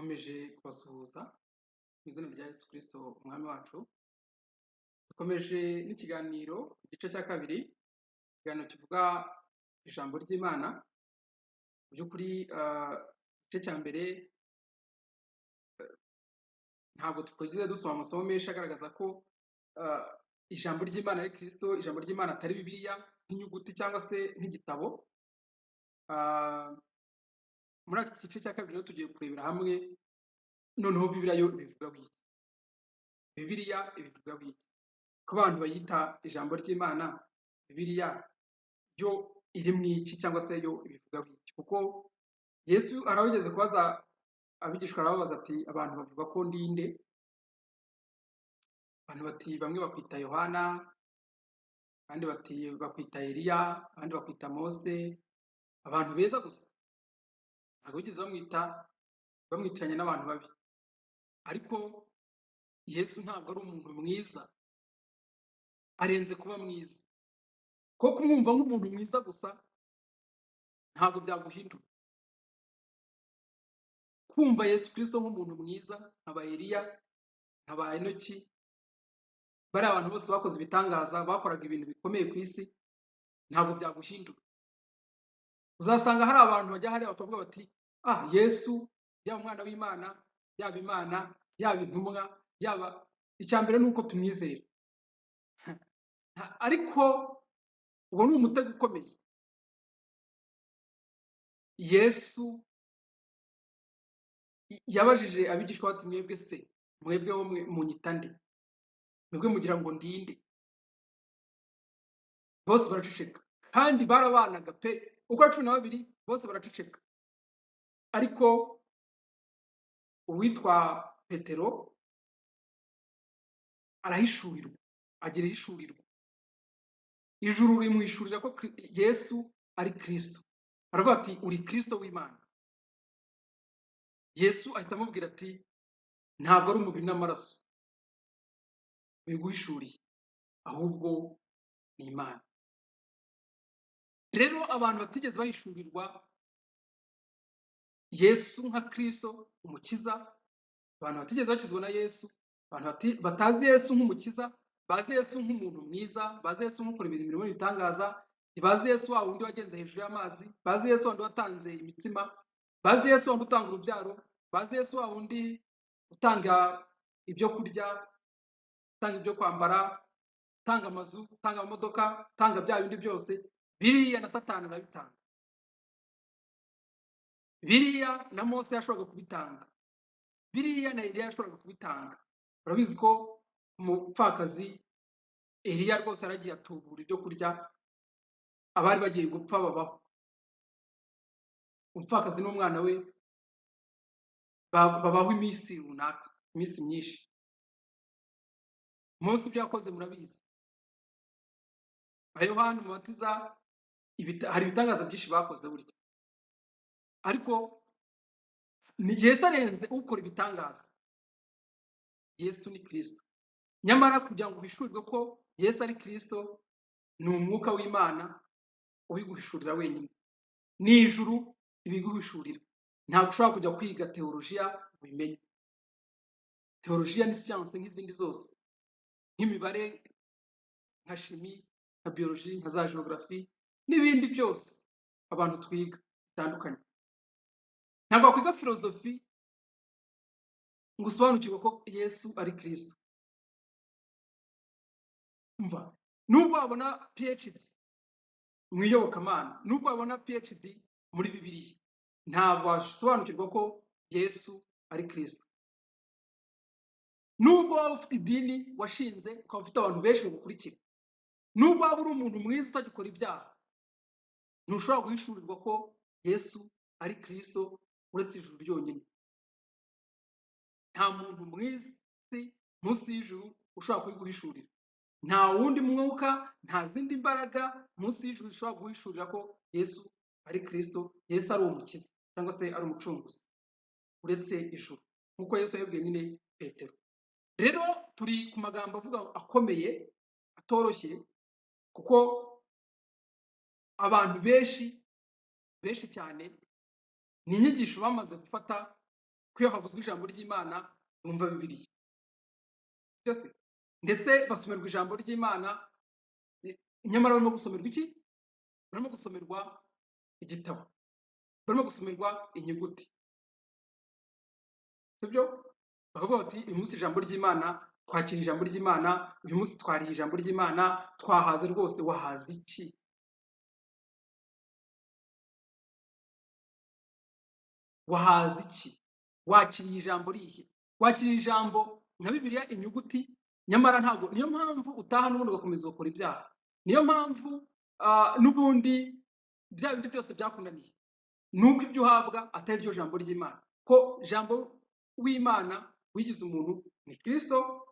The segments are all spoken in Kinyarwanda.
Nkomeje kubasuhuza mu izina rya Yesu Kristo umwami wacu. Dukomeje n'ikiganiro igice cya kabiri, ikiganiro kivuga ijambo ry'Imana. Mu by'ukuri igice cya mbere ntabwo twagize dusoma amasomo menshi agaragaza ko ah, ijambo ry'Imana ari Kristo, ijambo ry'Imana atari Bibiliya nk'inyuguti cyangwa se nk'igitabo. Ah, Muri iki gice cya kabiri rero tugiye kurebera hamwe noneho Bibiliya yo ibivugaho iki. Bibiliya ibivugaho iki? Ko abantu bayita ijambo ry'Imana, Bibiliya yo iri mu iki cyangwa se yo ibivugaho iki? Kuko Yesu arawugeze kubaza abigishwa, arababaza ati abantu bavuga ko ndi nde? Abantu bati bamwe bakwita Yohana, abandi bati bakwita Eliya, abandi bakwita Mose, abantu beza gusa. Ntabwo bigeze bamwitiranya n'abantu babi. Ariko Yesu ntabwo ari umuntu mwiza, arenze kuba mwiza. Ko kumwumva nk'umuntu mwiza gusa ntabwo byaguhindura. Kumva Yesu Kristo nk'umuntu mwiza, nkaba Eliya, nkaba Enoki, bari abantu bose bakoze ibitangaza, bakoraga ibintu bikomeye ku isi, ntabwo byaguhindura. Uzasanga hari abantu bajya hariya bakavuga bati Yesu yaba umwana w'Imana, yaba Imana, yaba intumwa, yaba icya mbere ni uko tumwizera. Ariko uwo ni umutego ukomeye. Yesu yabajije abigishwa bati mwebwe se, mwebweho munyita nde? Mwebwe mugira ngo ndinde? Bose baraceceka, kandi barabanaga pe, uko ari 12 bose baraceceka. Ariko uwitwa Petero arahishurirwa, agira ihishurirwa. Ijuru rimuhishurira ko Yesu ari Kristo. Aravuga ati uri Kristo w'Imana. Yesu ahita amubwira ati ntabwo ari umubiri n'amaraso biguhishuriye, ahubwo ni Imana. Rero abantu batigeze bahishurirwa Yesu nka Kristo umukiza, abantu batigeze bakizwa na Yesu, abantu batazi Yesu nk'umukiza, bazi Yesu nk'umuntu mwiza, bazi Yesu nk'ukora imirimo n'ibitangaza, bazi Yesu wa wundi wagenze hejuru y'amazi, bazi Yesu wundi watanze imitsima, bazi Yesu wundi utanga urubyaro, bazi Yesu wa wundi utanga ibyo kurya, utanga ibyo kwambara, utanga amazu, utanga amamodoka, utanga bya bindi byose. Biriya na Satani arabitanga. Biriya na Mose yashoboraga kubitanga. Biriya na Eliya yashoboraga kubitanga. Urabizi ko umupfakazi Eliya rwose yaragiye atubura ibyo kurya, abari bagiye gupfa babaho. Umupfakazi n'umwana we babaho iminsi runaka, iminsi myinshi. Mose ibyo yakoze murabizi. Yohana umubatiza hari ibitangaza byinshi bakoze burya. Ariko ni Yesu arenze ukora ibitangaza. Yesu ni Kristo. Nyamara kugira ngo uhishurirwe ko Yesu ari Kristo, ni umwuka w'Imana ubiguhishurira wenyine. Ni ijuru ibiguhishurira. Ntabwo ushobora kujya kwiga teolojiya ubimenye. Teolojiya ni siyanse nk'izindi zose, nk'imibare, nka shimi, nka biyoloji, nka za geography n'ibindi byose abantu twiga bitandukanye. Ntabwo wakwiga filozofi ngo usobanukirwe ko Yesu ari Kristo. Umva, nubwo wabona PhD mu iyobokamana, nubwo wabona PhD muri Bibiliya, ntabwo wasobanukirwa ko Yesu ari Kristo. Nubwo waba ufite idini washinze ukaba ufite abantu benshi bagukurikira, nubwo waba uri umuntu mwiza utagikora ibyaha, ntushobora guhishurirwa ko Yesu ari Kristo uretse ijuru ryonyine. Nta muntu mwiza munsi y'ijuru ushobora kubiguhishurira. Nta wundi mwuka, nta zindi mbaraga munsi y'ijuru zishobora guhishurira ko Yesu ari Kristo, Yesu ari umukiza cyangwa se ari umucunguzi, uretse ijuru, nk'uko Yesu yabwiye nyine Petero. Rero turi ku magambo avuga akomeye, atoroshye, kuko abantu benshi cyane ni inyigisho bamaze gufata ko iyo havuzwe ijambo ry'Imana bumva Bibiliya byose, ndetse basomerwa ijambo ry'Imana, nyamara barimo gusomerwa iki? Barimo gusomerwa igitabo, barimo gusomerwa inyuguti, sibyo? Bakavuga bati uyu munsi ijambo ry'Imana, twakira ijambo ry'Imana, uyu munsi twariye ijambo ry'Imana, twahaze rwose. Wahaze iki? Wahaze iki? Wakiriye ijambo rihe? Wakiriye ijambo nka Bibiliya inyuguti, nyamara ntabwo. Niyo mpamvu utaha n'ubundi ugakomeza ugakora ibyaha. Niyo mpamvu n'ubundi bya bindi byose byakunaniye, nuko ibyo uhabwa atari ryo jambo ry'Imana. Ko jambo w'Imana wigize umuntu ni Kristo,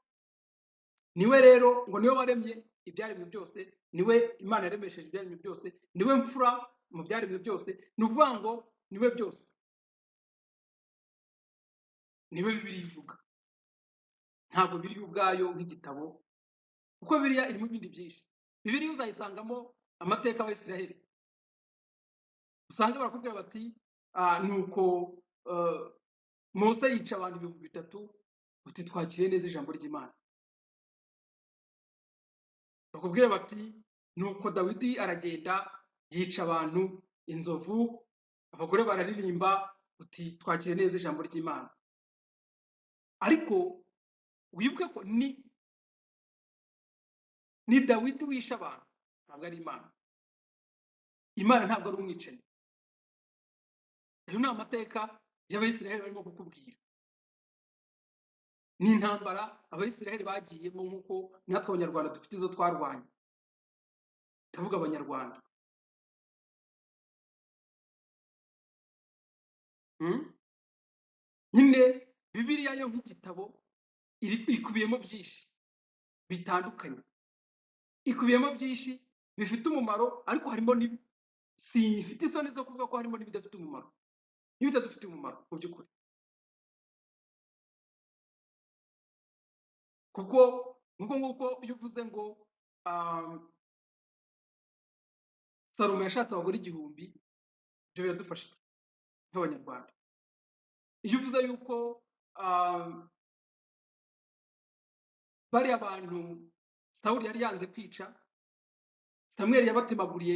niwe rero ngo niwe waremye ibyaremwe byose, niwe Imana yaremesheje ibyaremwe byose, niwe mfura mu byaremwe byose. Ni ukuvuga ngo niwe byose, niwe Bibiliya ivuga, ntabwo Bibiliya ubwayo nk'igitabo, kuko Bibiliya irimo ibindi byinshi. Bibiliya uzayisangamo amateka y'Abisiraheli, usanga barakubwira bati nuko Mose yica abantu 3,000, uti twakiriye neza ijambo ry'Imana. Bakubwira bati nuko Dawidi aragenda yica abantu inzovu, abagore bararirimba, uti twakiriye neza ijambo ry'Imana. Ariko wibuke ko ni Dawidi wishe abantu, ntabwo ari Imana. Imana ntabwo ari umwicanyi. Ayo ni amateka y'Abisiraheli barimo kukubwira. Ni intambara Abisiraheli bagiyemo nk'uko natwe Abanyarwanda dufite izo twarwanye. Ndavuga Abanyarwanda. Nyine Bibiliya yo nk'igitabo ikubiyemo byinshi bitandukanye, ikubiyemo byinshi bifite umumaro, ariko harimo sifite isoni zo kuvuga ko harimo n'ibidafite umumaro, n'ibitadufite umumaro mu by'ukuri. Kuko nguko iyo uvuze ngo Salomo yashatse abagore 1000, ibyo biradufasha nk'Abanyarwanda. Iyo uvuze yuko bariya bantu Sawuli yari yanze kwica, Samweli yabatemaguriye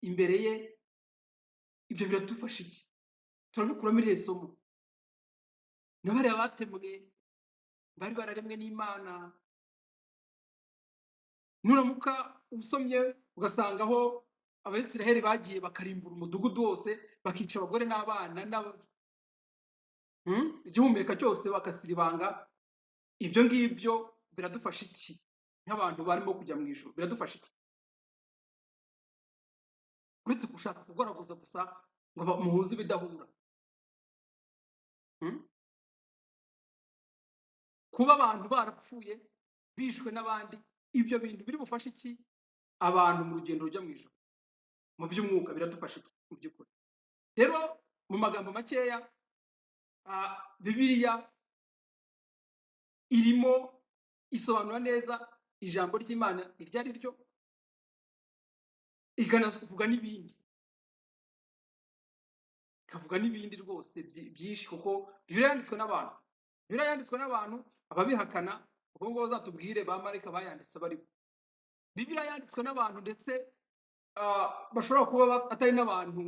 imbere ye, ibyo biradufasha iki? Turabikuramo irihe somo? Na bariya batemwe bari bararemwe n'Imana. Nuramuka usomye ugasanga aho Abisiraheli bagiye bakarimbura umudugudu wose, bakica abagore n'abana igihumeka cyose bakasiribanga, ibyo ngibyo biradufasha iki nk'abantu barimo kujya mu ijuru? Biradufasha iki uretse gushaka kugoragoza gusa ngo muhuze ibidahura? Kuba abantu barapfuye bishwe n'abandi, ibyo bintu biri bufashe iki abantu mu rugendo rujya mu ijuru? Mu by'umwuka biradufasha iki mu by'ukuri? Rero mu magambo makeya, Bibiliya irimo isobanura neza ijambo ry'Imana iryo ari ryo, ikanavuga n'ibindi, ikavuga n'ibindi rwose byinshi, kuko Bibiliya yanditswe n'abantu. Bibiliya yanditswe n'abantu, ababihakana ubwo ngo bazatubwire ba marayika bayanditse baribo. Bibiliya yanditswe n'abantu, ndetse bashobora kuba atari n'abantu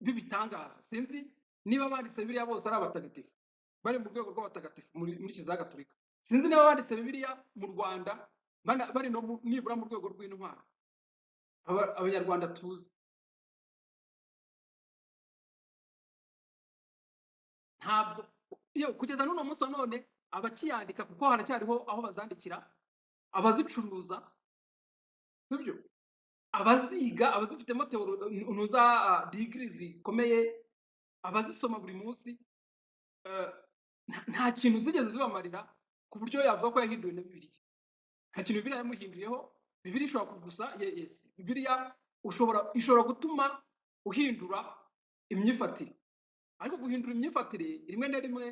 b'ibitangaza. Sinzi niba banditse Bibiliya bose ari abatagatifu, bari mu rwego rw'abatagatifu muri Kiliziya Gatolika. Sinzi niba banditse Bibiliya mu Rwanda bari no nibura mu rwego rw'intwari Abanyarwanda tuzi. Ntabwo kugeza n'uno munsi wa none abakiyandika, kuko haracyariho aho bazandikira, abazicuruza, sibyo, abaziga, abazifitemo digiri zikomeye, abazisoma buri munsi, nta kintu zigeze zibamarira ku buryo yavuga ko yahinduwe na Bibiliya. Nta kintu Bibiliya yamuhinduyeho. Bibiliya ishobora kugusa, Bibiliya ishobora gutuma uhindura imyifatire, ariko guhindura imyifatire rimwe na rimwe,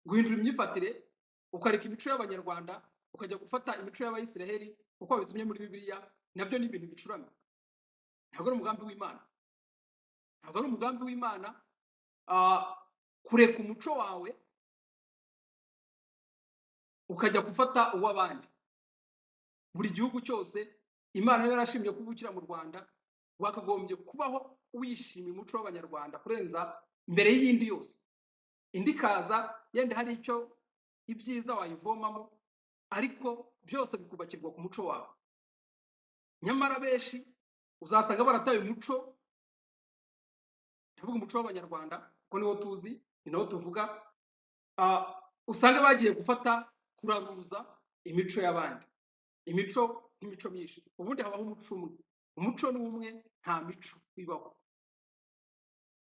guhindura imyifatire ukareka imico y'Abanyarwanda ukajya gufata imico y'Abayisiraheli uko babisomye muri Bibiliya, nabyo ni ibintu bicuramye. Ntabwo ari umugambi w'Imana, ntabwo ari umugambi w'Imana kureka umuco wawe ukajya gufata uw'abandi. Buri gihugu cyose Imana yari yarashimye kuvukira mu Rwanda, wakagombye kubaho wishimiye umuco w'Abanyarwanda kurenza mbere y'indi yose. Indi kaza yenda hari icyo ibyiza wayivomamo, ariko byose bikubakirwa ku muco wawe. Nyamara benshi uzasanga barataye umuco, ndavuga umuco w'Abanyarwanda kuko niwo tuzi, ni nawo tuvuga, usanga bagiye gufata kuraruza imico y'abandi. Imico nk'imico myinshi, ubundi habaho umuco umwe. Umuco ni umwe, nta mico ibaho.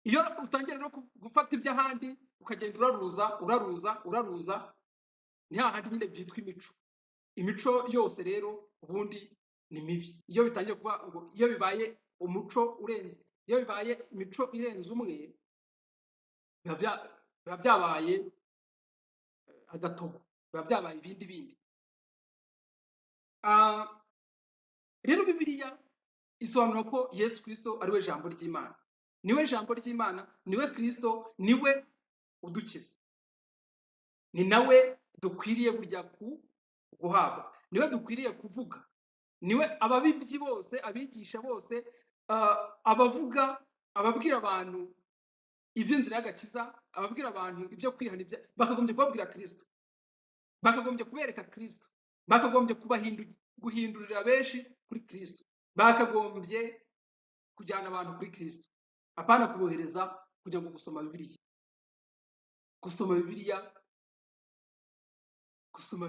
Iyo utangiye no gufata iby'ahandi ukagenda uraruza, ni hahandi nyine byitwa imico. Imico yose rero ubundi ni mibi. Iyo bitangiye kuba ngo iyo bibaye umuco urenze, iyo bibaye imico irenze umwe, biba byabaye agatogo, biba byabaye ibindi bindi. Rero Bibiliya isobanura ko Yesu Kristo ari we jambo ry'Imana. Niwe jambo ry'Imana, niwe Kristo, niwe udukiza. Ni nawe dukwiriye burya guhabwa, niwe dukwiriye kuvuga. Niwe ababibyi bose, abigisha bose, abavuga, ababwira abantu iby'inzira y'agakiza, ababwira abantu ibyo kwihana, bakagombye kubabwira Kristo, bakagombye kubereka Kristo, bakagombye guhindurira benshi kuri Kristo, bakagombye kujyana abantu kuri Kristo, apana kubohereza kujya ngo gusoma Bibiliya. Gusoma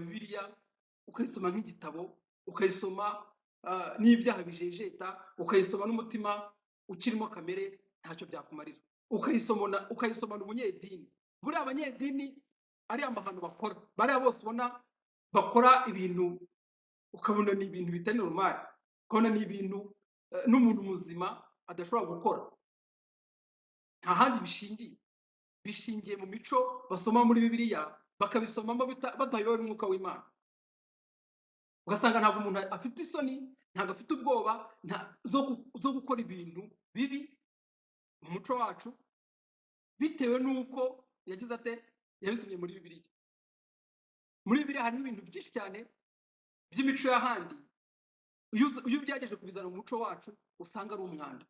Bibiliya ukayisoma nk'igitabo, ukayisoma n'ibyaha bijejeta, ukayisoma n'umutima ukirimo kamere, ntacyo byakumarira. Ukayisomana umunyedini. Buriya abanyedini ari amahano bakora, bariya bose ubona bakora ibintu ukabona ni ibintu bitari normal, ukabona ni ibintu n'umuntu muzima adashobora gukora. Nta handi bishingiye mu mico basoma muri Bibiliya, bakabisomamo batayobewe n'umwuka w'Imana. Ugasanga ntabwo umuntu afite isoni, ntabwo afite ubwoba zo gukora ibintu bibi mu muco wacu, bitewe n'uko yagize ate, yabisomye muri Bibiliya. Muri Bibiliya harimo ibintu byinshi cyane by'imico y'ahandi, iyo ugerageje kubizana mu muco wacu usanga ari umwanda.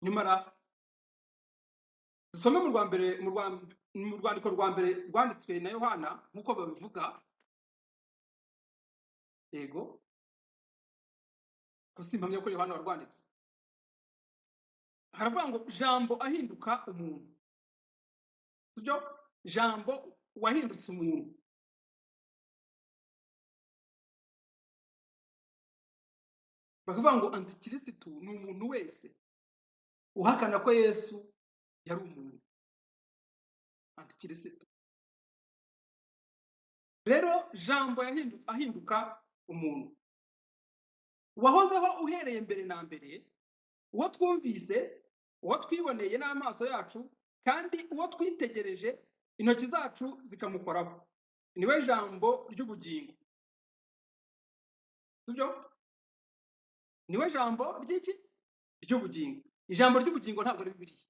Nyamara dusome mu rwandiko rwa mbere rwanditswe na Yohana nk'uko babivuga. Yego, simpamya ko Yohana warwanditse. Haravuga ngo jambo ahinduka umuntu. Sibyo? Jambo wahindutse umuntu. Bakavuga ngo antikirisitu ni umuntu wese uhakana ko Yesu yari umuntu. Antikirisitu. Rero jambo ahinduka umuntu, wahozeho uhereye mbere na mbere, uwo twumvise, uwo twiboneye n'amaso yacu, kandi uwo twitegereje intoki zacu zikamukoraho. Niwe jambo ry'ubugingo. Sibyo? Niwe jambo ry'iki? Ry'ubugingo. Ijambo ry'ubugingo ntabwo ari Bibiliya.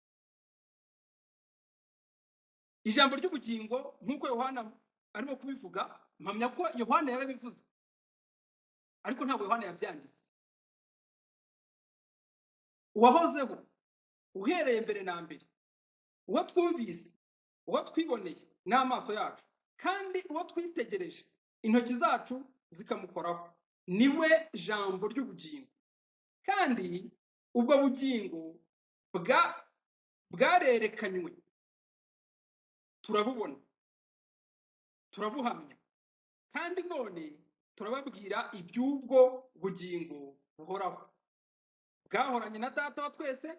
Ijambo ry'ubugingo nk'uko Yohana arimo kubivuga, mpamya ko Yohana yarabivuze, ariko ntabwo Yohana yabyanditse. Uwahozeho uhereye mbere na mbere, uwo twumvise, uwo twiboneye n'amaso yacu, kandi uwo twitegereje intoki zacu zikamukoraho, niwe jambo ry'ubugingo. Kandi ubwo bugingo bwarerekanywe, turabubona, turabuhamya, kandi none turababwira iby'ubwo bugingo buhoraho, bwahoranye na Data wa twese,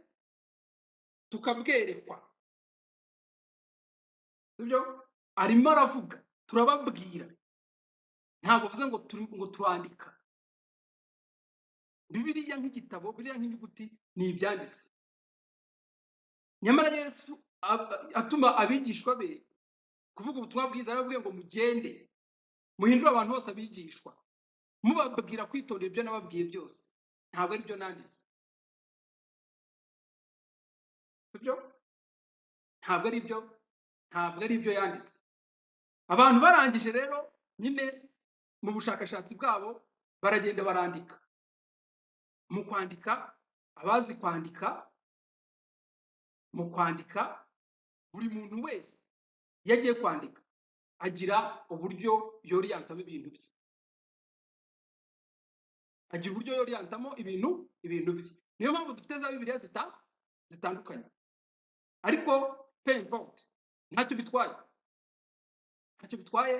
tukabwerekwa. Sibyo? Arimo aravuga turababwira, ntabwo avuze ngo turandika. Bibiliya nk'igitabo, Bibiliya nk'inyuguti ni ibyanditse. Nyamara Yesu atuma abigishwa be kuvuga ubutumwa bwiza, aravuga ngo mugende muhindure abantu bose abigishwa, mubabwira kwitondera ibyo nababwiye byose. ntabwo ari byo nanditse, sibyo? ntabwo ari byo ntabwo ari byo yanditse. Abantu barangije rero nyine mu bushakashatsi bwabo baragenda barandika. Mu kwandika, abazi kwandika, mu kwandika buri muntu wese iyo agiye kwandika agira uburyo yoriyantamo ibintu bye, agira uburyo yoriyantamo ibintu bye. Niyo mpamvu dufite za bibiliya zitandukanye, ariko peu importe, ntacyo bitwaye, ntacyo bitwaye.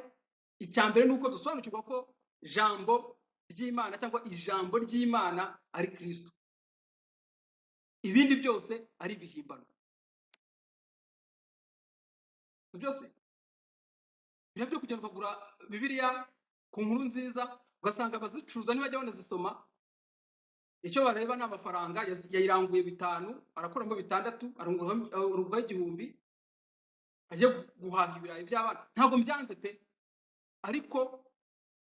Icya mbere ni uko dusobanukirwa ko jambo ry'Imana cyangwa ijambo ry'Imana ari Kristo, ibindi byose ari ibihimbano. Byose biriya byo kugenda ukagura bibiliya ku nkuru nziza ugasanga abazicuruza ntibajya banazisoma, icyo bareba ni amafaranga. Yayiranguye 5 arakuramo 6 arungukaho 1000 agiye guhaha ibirayi by'abana. Ntabwo mbyanze pe, ariko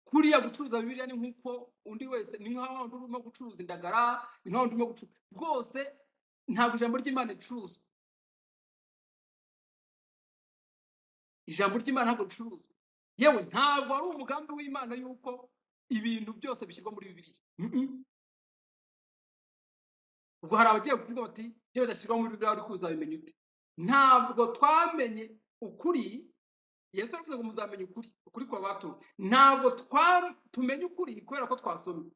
kuriya gucuruza bibiliya ni nk'uko undi wese, ni nk'aho undi urimo gucuruza indagara, ni nk'aho undi urimo gucuruza rwose. Ntabwo ijambo ry'Imana ricuruzwa, ijambo ry'Imana ntabwo ricuruzwa. Yewe ntabwo ari umugambi w'Imana yuko ibintu byose bishyirwa muri bibiliya. Ubwo hari abagiye kuvuga bati iyo bidashyirwa muri bibiliya uri kuzabimenya ute? Ntabwo twamenye ukuri. Yesu aravuze ngo muzamenye ukuri, ukuri kwa batu. Ntabwo tumenye ukuri kubera ko twasomye.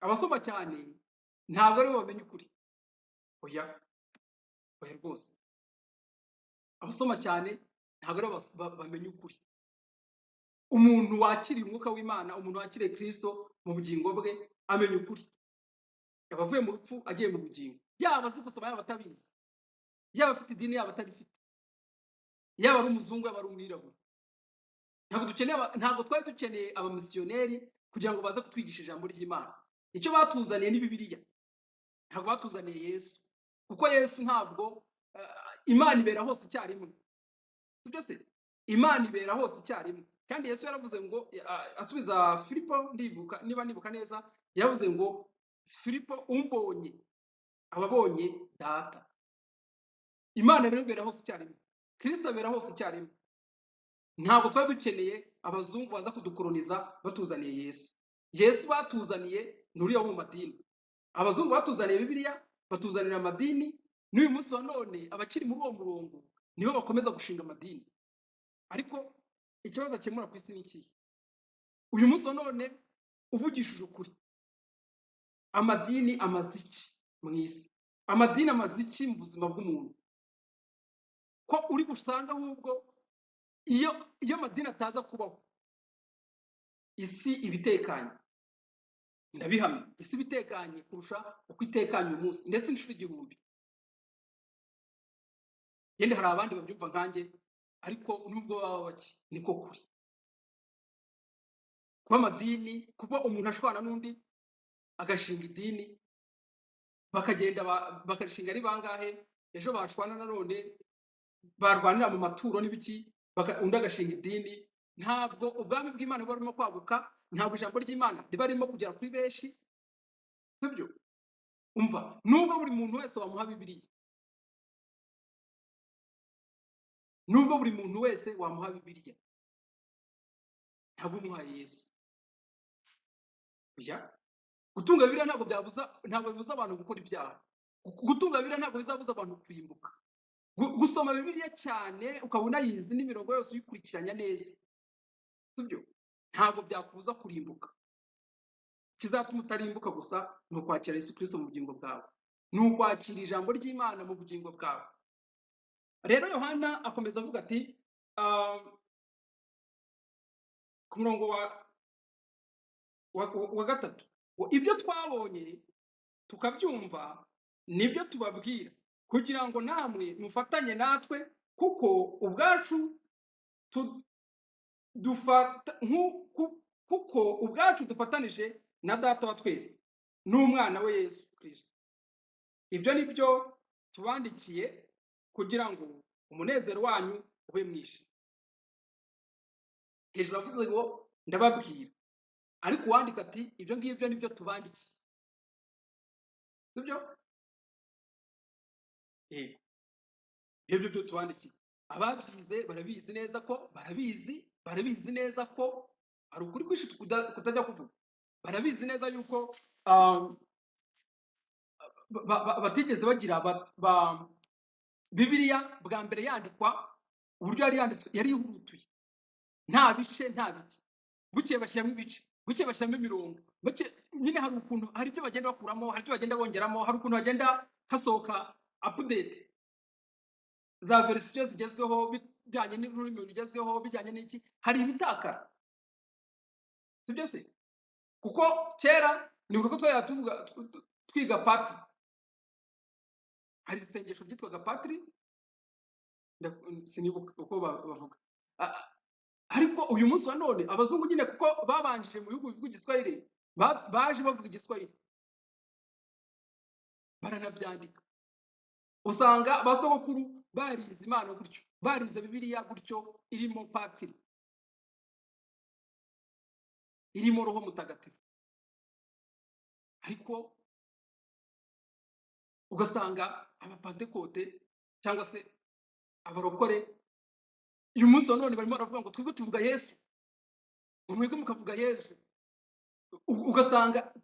Abasoma cyane ntabwo aribo bamenya ukuri, oya oya rwose. Abasoma cyane ntabwo aribo bamenya ukuri. Umuntu wakiriye umwuka w'Imana, umuntu wakiriye Kristo mu bugingo bwe amenya ukuri. Yaba avuye mu rupfu agiye mu bugingo, yaba azi gusoma yaba atabizi, yaba afite idini yaba atarifite, yaba ari umuzungu yaba ari umwirabura. Ntabwo twari dukeneye abamisiyoneri kugira ngo baze kutwigisha ijambo ry'Imana. Icyo batuzaniye ni bibiliya, ntabwo batuzaniye Yesu, kuko Yesu ntabwo Imana ibera hose icyarimwe, sibyo se? Imana ibera hose icyarimwe. Kandi Yesu yaravuze ngo asubiza Filipo, niba nibuka neza, yaravuze ngo Filipo, umbonye ababonye data. Imana rero ibera hose icyarimwe, Kristo abera hose icyarimwe. Ntabwo twari dukeneye abazungu baza kudukoloniza batuzaniye Yesu. Yesu batuzaniye nturiya wo mu madini. Abazungu batuzaniye bibiliya, batuzanira amadini, n'uyu munsi wa none abakiri muri uwo murongo nibo bakomeza gushinga amadini. Ariko ikibazo akemura ku isi ni ikihe? Uyu munsi wa none uvugishije ukuri, amadini amaze iki mu isi? Amadini amaze iki mu buzima bw'umuntu? Ko uri gusanga ahubwo iyo amadini ataza kubaho, isi ibitekanye. Ndabihamya, isi ibitekanye kurusha uko itekanye uyu munsi, ndetse inshuro 1000. Yenda hari abandi babyumva nkanjye, ariko nubwo baba bake niko kuri. Kuba amadini, kuba umuntu ashwana n'undi agashinga idini, bakagenda bakarishinga ari bangahe, ejo bashwana na none barwanira mu maturo n'ibiki, undi agashinga idini. Ntabwo ubwami bw'Imana buba burimo kwaguka, ntabwo ijambo ry'Imana riba ririmo kugera kuri benshi, sibyo? Umva, nubwo buri muntu wese wamuha bibiliya, nubwo buri muntu wese wamuha bibiliya, ntabwo umuhaye Yesu. Oya, gutunga bibiliya ntabwo bibuza abantu gukora ibyaha. Gutunga bibiliya ntabwo bizabuza abantu kurimbuka. Gusoma bibiliya cyane ukaba unayizi n'imirongo yose uyikurikiranya neza, sibyo? Ntabwo byakubuza kurimbuka. Kizatuma utarimbuka gusa ni ukwakira Yesu Kristo mu bugingo bwawe, ni ukwakira ijambo ry'Imana mu bugingo bwawe. Rero Yohana akomeza avuga ati ku murongo wa 3, ngo ibyo twabonye tukabyumva nibyo tubabwira, kugira ngo namwe mufatanye natwe, kuko ubwacu dufatanije na data wa twese n'umwana we Yesu Kristo. Ibyo nibyo tubandikiye kugira ngo umunezero wanyu ube mwinshi. Hejuru avuze ngo ndababwira, ariko uwandika ati ibyo ngibyo nibyo tubandikiye. sibyo? Eh, ibyo byo tubandikiye ababyize barabizi neza ko hari ukuri kwinshi kutajya kuvuga. Barabizi neza yuko um, batigeze bagira Bibiliya bwa mbere yandikwa, uburyo yari yanditswe yari yihurutuye, nta bice nta biki, bukeye bashyiramo ibice, bukeye bashyiramo imirongo, nyine hari ukuntu, hari ibyo bagenda bakuramo, hari ibyo bagenda bongeramo, hari ukuntu bagenda hasohoka update za verisiyo zigezweho bijyanye n'ururimi rugezweho, bijyanye n'iki, hari ibitakara, sibyo se? Kuko kera nibuka ko twari twiga patiri, hari isengesho ryitwaga patiri, sinibuka uko bavuga. Ariko uyu munsi wa none abazungu nyine kuko babanjije mu bihugu bivuga igiswahili, baje bavuga igiswahili baranabyandika, usanga abasogokuru barize Imana gutyo, barize Bibiliya gutyo, irimo patiri, irimo roho mutagatifu. Ariko ugasanga abapantekote cyangwa se abarokore uyu munsi wa none barimo baravuga ngo twebwe tuvuga Yesu, mwebwe mukavuga Yesu. Ugasanga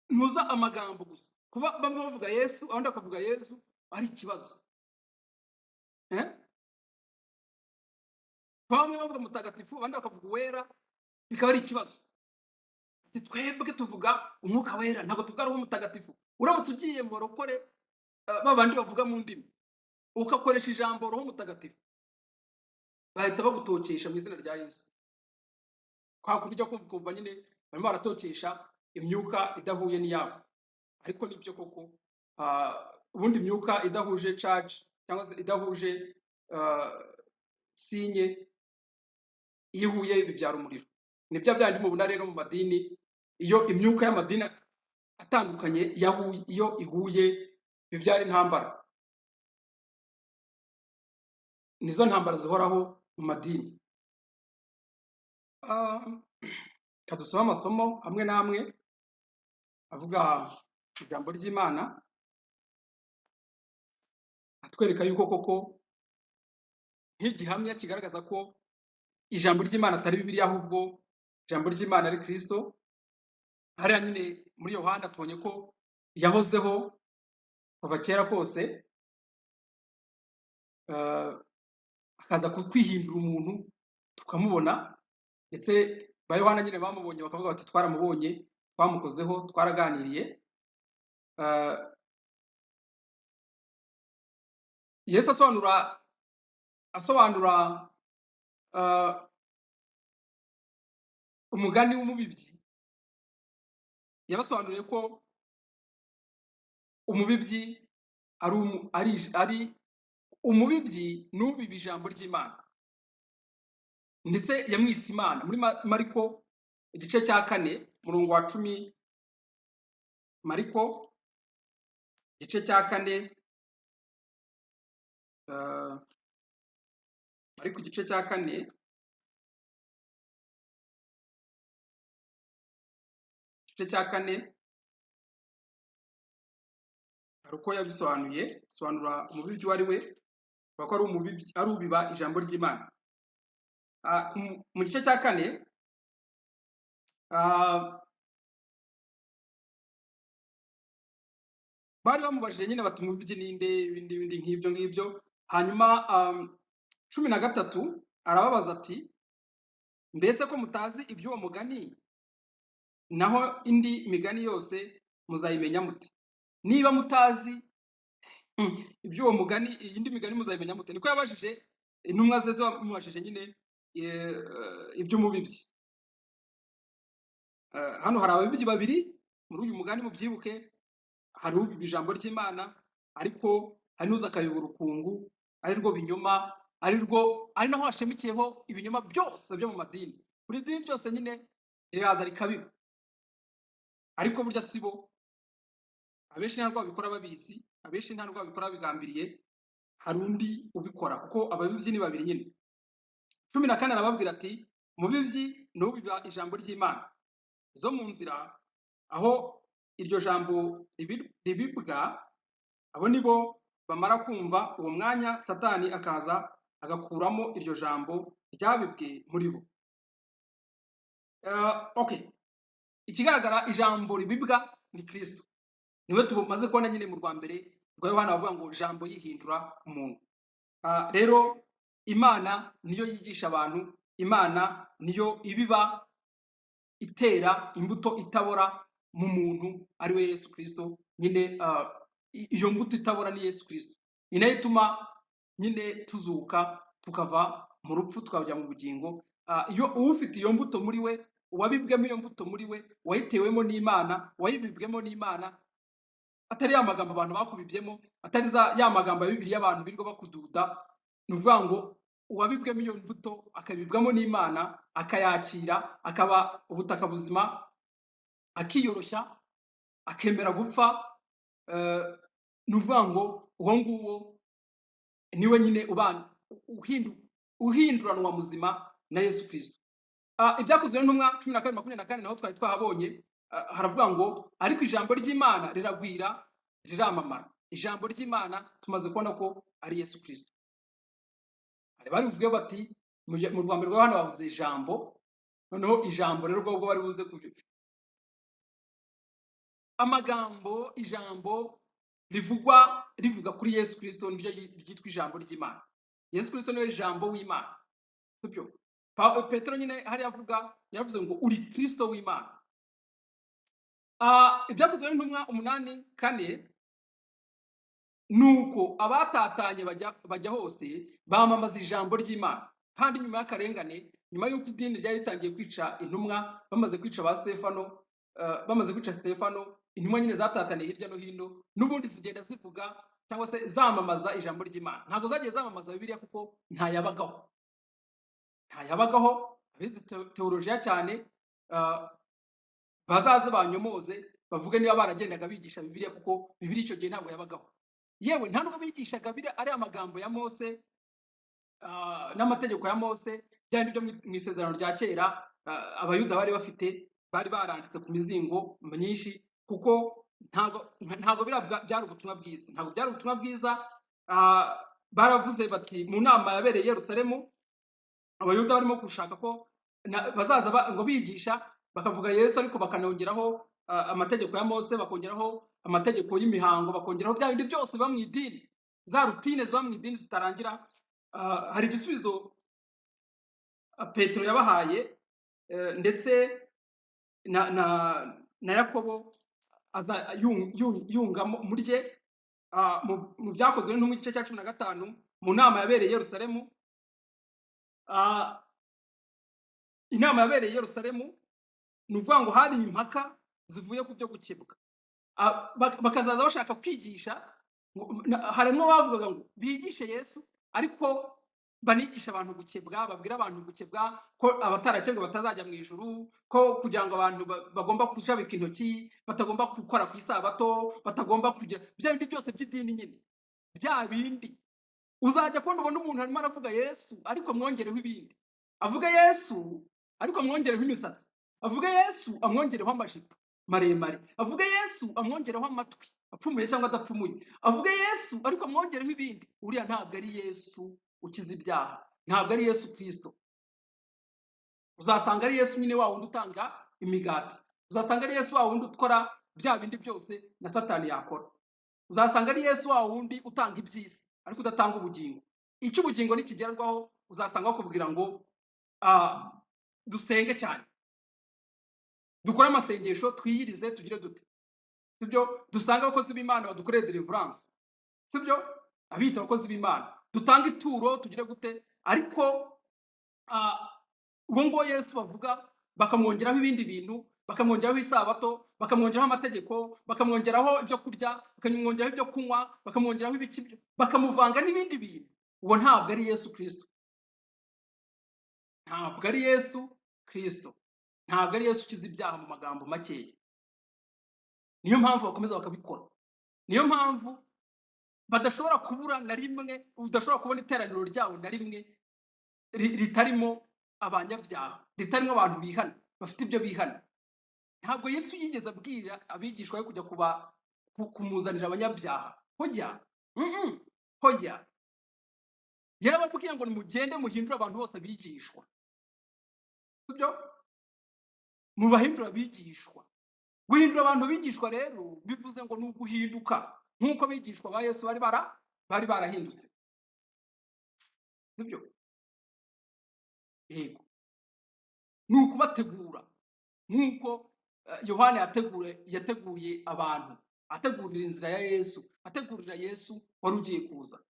ntuza amagambo gusa, kuba bamwe bavuga Yesu abandi bakavuga Yesu ari ikibazo, bamwe bavuga mutagatifu abandi bakavuga uwera, bikaba ari ikibazo. Twebwe tuvuga umwuka wera, ntabwo tuvuga roho mutagatifu. Uramutse ugiye mu barokore babandi bavuga mu ndimi ukakoresha ijambo roho mutagatifu, bahita bagutokesha mu izina rya Yesu. Kwa kurya kumva nyine barimo baratokesha imyuka idahuye n'iyabo. Ariko nibyo koko, ubundi imyuka idahuje charge cyangwa se idahuje sinye, iyo ihuye bibyara umuriro. Nibyo byandi mubona rero mu madini, iyo imyuka y'amadini atandukanye iyo ihuye bibyara intambara. Nizo ntambara zihoraho mu madini. Kadusoma amasomo hamwe n'amwe avuga ijambo ry'Imana, atwereka yuko koko nk'igihamya kigaragaza ko ijambo ry'Imana atari Bibiliya ahubwo ijambo ry'Imana ari Kristo. Hariya nyine muri Yohana tubonye ko yahozeho kuva kera kose, akaza kwihindura umuntu tukamubona, ndetse ba Yohana nyine bamubonye bakavuga bati twaramubonye, twamukozeho, twaraganiriye. Yesu asobanura umugani w'umubibyi, yabasobanuriye ko umubibyi ari umubibyi n'ubiba ijambo ry'Imana, ndetse yamwise Imana. Muri Mariko igice cya 4 umurongo wa 10, Mariko igice cya 4, Mariko igice cya 4 igice cya 4 hari uko yabisobanuye, asobanura umubibyi uwo ari we, kuko ari umubibyi, ari ubiba ijambo ry'Imana. Mu gice cya 4 bari bamubajije nyine bati umubibyi ninde, ibindi nk'ibyo ngibyo. Hanyuma 13 arababaza ati mbese ko mutazi iby'uwo mugani, naho indi migani yose muzayimenya mute? Niba mutazi iby'uwo mugani, iyindi migani muzayimenya mute? Niko yabajije intumwa ze bamubajije nyine iby'umubibyi. Hano hari ababibyi babiri muri uyu mugani, mubyibuke. Hari ubiba ijambo ry'Imana, ariko hari n'uza akabiba urukungu, ari rwo binyoma, ari naho hashamikiyeho ibinyoma byose byo mu madini. Buri dini ryose nyine riraza rikabiba, ariko burya si bo. Abenshi ntabwo babikora babizi, abenshi ntabwo babikora babigambiriye, hari undi ubikora, kuko ababibyi ni babiri nyine. 14 arababwira ati umubibyi n'ubiba ijambo ry'Imana, zo mu nzira aho iryo jambo ribibwa, abo nibo bamara kumva uwo mwanya satani akaza agakuramo iryo jambo ryabibwe muri bo. Okay, ikigaragara ijambo ribibwa ni Kristo, niwe tumaze kubona nyine mu rwa mbere rwa Yohana bavuga ngo jambo yihindura umuntu. Rero Imana niyo yigisha abantu, Imana niyo ibiba itera imbuto itabora mu muntu ari we Yesu Kristo. Nyine iyo mbuto itabora ni Yesu Kristo, ni nayo ituma nyine tuzuka tukava mu rupfu tukajya mu bugingo. Iyo ufite iyo mbuto muri we, uwabibwemo iyo mbuto muri we, wayitewemo n'Imana, wayibibwemo n'Imana, atari ya magambo abantu bakubibyemo, atari ya magambo ya Bibiliya abantu birirwa bakududa. Ni ukuvuga ngo uwabibwemo iyo mbuto akabibwamo n'Imana, akayakira, akaba ubutaka buzima, akiyoroshya, akemera gupfa. Ni ukuvuga ngo uwo nguwo niwe nyine uhinduranwa muzima na Yesu Kristo. Ibyakozwe n'intumwa 12:24 naho twari twahabonye, haravuga ngo ariko ijambo ry'Imana riragwira riramamara. Ijambo ry'Imana tumaze kubona ko ari Yesu Kristo. Bari buvuge bati mu rwa mbere rwa Yohana bavuze ijambo, noneho ijambo rero ubwo bari buze amagambo, ijambo rivuga kuri Yesu Kristo niryo ryitwa ijambo ry'Imana. Yesu Kristo niwe ijambo w'Imana, sibyo? Petero nyine hari yavuze ngo uri Kristo w'Imana. Ibyakozwe n'intumwa 8:4 nuko abatatanye bajya hose bamamaza ijambo ry'Imana, kandi nyuma y'akarengane, nyuma y'uko idini ryari ritangiye kwica intumwa, bamaze kwica Stefano, intumwa nyine zatataniye hirya no hino, n'ubundi zigenda zivuga cyangwa se zamamaza ijambo ry'Imana. Ntabwo zagiye zamamaza Bibiliya kuko ntayabagaho. Abize teolojiya cyane bazaze banyomoze bavuge niba baragendaga bigisha Bibiliya, kuko Bibiliya icyo gihe ntabwo yabagaho. Yewe nta nubwo bigishaga ari amagambo ya Mose n'amategeko ya Mose, byari byo mu isezerano rya kera abayuda bari bafite, bari baranditse ku mizingo myinshi, kuko ntabwo byari ubutumwa bwiza, ntabwo byari ubutumwa bwiza. Baravuze bati mu nama yabereye i Yerusalemu, abayuda barimo gushaka ko bazaza ngo bigisha, bakavuga Yesu ariko bakanongeraho amategeko ya Mose, bakongeraho amategeko y'imihango, bakongeraho bya bindi byose biba mu idini, za rutine ziba mu idini zitarangira. Hari igisubizo Petero yabahaye, ndetse na Yakobo aza yungamo murye mu byakozwe n'intumwa igice cya 15 mu nama yabereye i Yerusalemu. Inama yabereye i Yerusalemu ni ukuvuga ngo hari impaka zivuye ku byo gukebwa, bakazaza bashaka kwigisha. Harimo bavugaga ngo bigishe Yesu ariko banigisha abantu gukebwa, babwira abantu gukebwa, ko abatarakebwe batazajya mu ijuru, ko kugira ngo abantu bagomba kujabika intoki, batagomba gukora ku isabato, batagomba kugira bya bindi byose by'idini nyine, bya bindi. Uzajya kubona ubona umuntu arimo aravuga Yesu ariko amwongereho ibindi, avuga Yesu ariko amwongereho imisatsi, avuga Yesu amwongereho amajipo maremare, avuga Yesu amwongereho amatwi apfumuye cyangwa adapfumuye, avuga Yesu ariko amwongereho ibindi. Uriya ntabwo ari Yesu ukiza ibyaha, ntabwo ari Yesu Kristo. Uzasanga ari Yesu nyine wa wundi utanga imigati, uzasanga ari Yesu wa wundi ukora bya bindi byose na Satani yakora, uzasanga ari Yesu wa wundi utanga iby'isi ariko udatanga ubugingo. Icyo ubugingo nikigerwaho, uzasanga bakubwira ngo dusenge cyane, dukore amasengesho, twiyirize, tugire dute, sibyo? Dusanga abakozi b'Imana badukoreye deliverance, sibyo? Abita abakozi b'Imana, dutanga ituro, tugire gute. Ariko uwo ngo Yesu bavuga bakamwongeraho ibindi bintu, bakamwongeraho isabato, bakamwongeraho amategeko, bakamwongeraho ibyo kurya, bakamwongeraho ibyo kunywa, bakamwongeraho ibiki, bakamuvanga n'ibindi bintu. Uwo ntabwo ari Yesu Kristo, ntabwo ari Yesu Kristo, ntabwo ari Yesu ukiza ibyaha mu magambo makeya. Niyo mpamvu bakomeza bakabikora, niyo mpamvu badashobora kubura na rimwe, udashobora kubona iteraniro ryabo na rimwe ritarimo abanyabyaha, ritarimo abantu bihana, bafite ibyo bihana. ntabwo Yesu yigeze abwira abigishwa be kujya kumuzanira abanyabyaha. Hoya. Mm-mm. Hoya. Yarababwiye ngo nimugende muhindure abantu bose abigishwa. Sibyo? Mubahindura abigishwa. Guhindura abantu bigishwa rero bivuze ngo ni uguhinduka nk'uko abigishwa ba Yesu bari barahindutse. Sibyo? Yego. Ni ukubategura nk'uko Yohana yateguye abantu, ategurira inzira ya Yesu, ategurira Yesu wari ugiye kuza.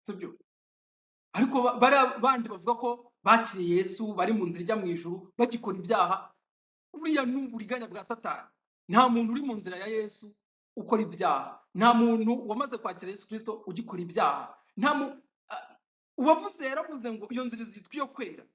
Sibyo? Ariko bariya bandi bavuga ko bakiriye Yesu bari mu nzira ijya mu ijuru bagikora ibyaha, buriya ni uburiganya bwa Satani. Nta muntu uri mu nzira ya Yesu ukora ibyaha. Nta muntu wamaze kwakira Yesu Kristo ugikora ibyaha. Uwavuze yaravuze ngo iyo nzira izitwa iyo kwera.